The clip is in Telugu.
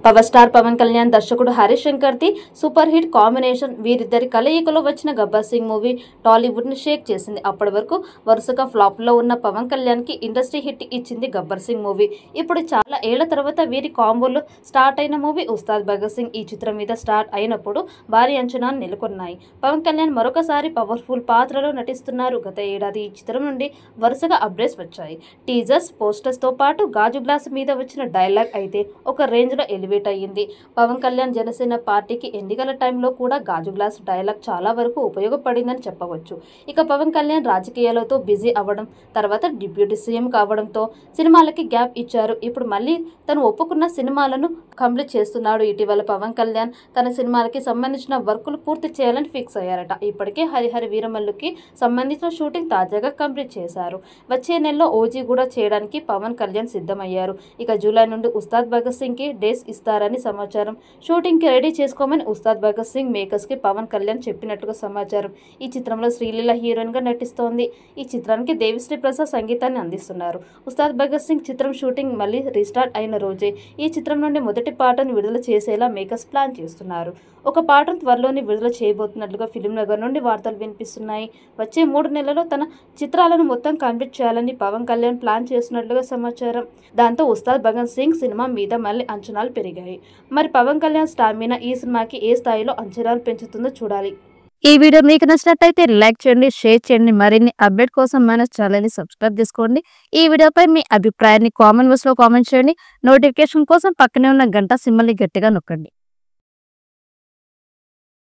పవర్ స్టార్ పవన్ కళ్యాణ్ దర్శకుడు Harish Shankar the super hit combination వీరిద్దరి కలయికలో వచ్చిన గబ్బర్ సింగ్ మూవీ టాలీవుడ్ ని షేక్ చేసింది. అప్పటి వరకు వరుసగా ఫ్లాప్ లో ఉన్న పవన్ కళ్యాణ్ కి ఇండస్ట్రీ హిట్ ఇచ్చింది గబ్బర్ సింగ్ మూవీ. ఇప్పుడు చాలా ఏళ్ల తర్వాత వీరి కాంబోలో స్టార్ట్ అయిన మూవీ ఉస్తాద్ భగత్ సింగ్. ఈ చిత్రం మీద స్టార్ట్ అయినప్పుడు భారీ అంచనాలు నెలకొన్నాయి. పవన్ కళ్యాణ్ మరొకసారి పవర్ఫుల్ పాత్రలో నటిస్తున్నారు. గత ఏడాది ఈ చిత్రం నుండి వరుసగా అప్డేట్స్ వచ్చాయి. టీజర్స్, పోస్టర్స్ తో పాటు గాజు గ్లాస్ మీద వచ్చిన డైలాగ్ అయితే ఒక రేంజ్ లో ఎలివేట్ అయ్యింది. పవన్ కళ్యాణ్ జనసేన పార్టీకి ఎన్నికల టైంలో కూడా గాజు గ్లాస్ డైలాగ్ చాలా వరకు ఉపయోగపడిందని చెప్పవచ్చు. ఇక పవన్ కళ్యాణ్ రాజకీయాలతో బిజీ అవ్వడం, తర్వాత డిప్యూటీ సీఎం కావడంతో సినిమాలకి గ్యాప్ ఇచ్చారు. ఇప్పుడు మళ్ళీ తను ఒప్పుకున్న సినిమాలను కంప్లీట్ చేస్తున్నాడు. ఇటీవల పవన్ కళ్యాణ్ తన సినిమాలకి సంబంధించిన వర్కులు పూర్తి చేయాలని ఫిక్స్ అయ్యారట. ఇప్పటికే హరిహర వీరమల్లుకి సంబంధించిన షూటింగ్ తాజాగా కంప్లీట్ చేశారు. వచ్చే నెలలో ఓజీ కూడా చేయడానికి పవన్ కళ్యాణ్ సిద్ధమయ్యారు. ఇక జూలై నుండి ఉస్తాద్ భగత్ సింగ్ కి డేట్స్ ఇస్తారని సమాచారం. షూటింగ్ కి రెడీ చేసుకోమని ఉస్తాద్ భగత్ సింగ్ మేకర్స్ కి పవన్ కళ్యాణ్ చెప్పినట్టుగా సమాచారం. ఈ చిత్రంలో శ్రీలీల హీరోయిన్ గా నటిస్తోంది. ఈ చిత్రానికి దేవిశ్రీ ప్రసాద్ సంగీతాన్ని అందిస్తున్నారు. ఉస్తాద్ భగత్ సింగ్ చిత్రం షూటింగ్ మళ్ళీ రీస్టార్ట్ అయిన రోజే ఈ చిత్రం నుండి మొదటి పాటను విడుదల చేసేలా మేకర్స్ ప్లాన్ చేస్తున్నారు. ఒక పాటను త్వరలోనే విడుదల చేయబోతున్నట్లుగా ఫిల్మ్ నగర్ నుండి వార్తలు వినిపిస్తున్నాయి. వచ్చే 3 నెలల్లో తన చిత్రాలను మొత్తం కంప్లీట్ చేయాలని పవన్ కళ్యాణ్ ప్లాన్ చేస్తున్నట్లుగా సమాచారం. దాంతో ఉస్తాద్ భగత్ సింగ్ సినిమా మీద మళ్ళీ అంచనాలు పెరిగాయి. మరి పవన్ కళ్యాణ్ స్టామినా ఈ సినిమాకి ఏ స్థాయిలో అంచనాలు పెంచుతుందో చూడాలి. ఈ వీడియో మీకు నచ్చినట్లయితే లైక్ చేయండి, షేర్ చేయండి. మరిన్ని అప్డేట్ కోసం మన ఛానల్ ని సబ్స్క్రైబ్ చేసుకోండి. ఈ వీడియోపై మీ అభిప్రాయాన్ని కామెంట్ బాక్స్ లో కామెంట్ చేయండి. నోటిఫికేషన్ కోసం పక్కనే ఉన్న గంట సింబల్ ని గట్టిగా నొక్కండి.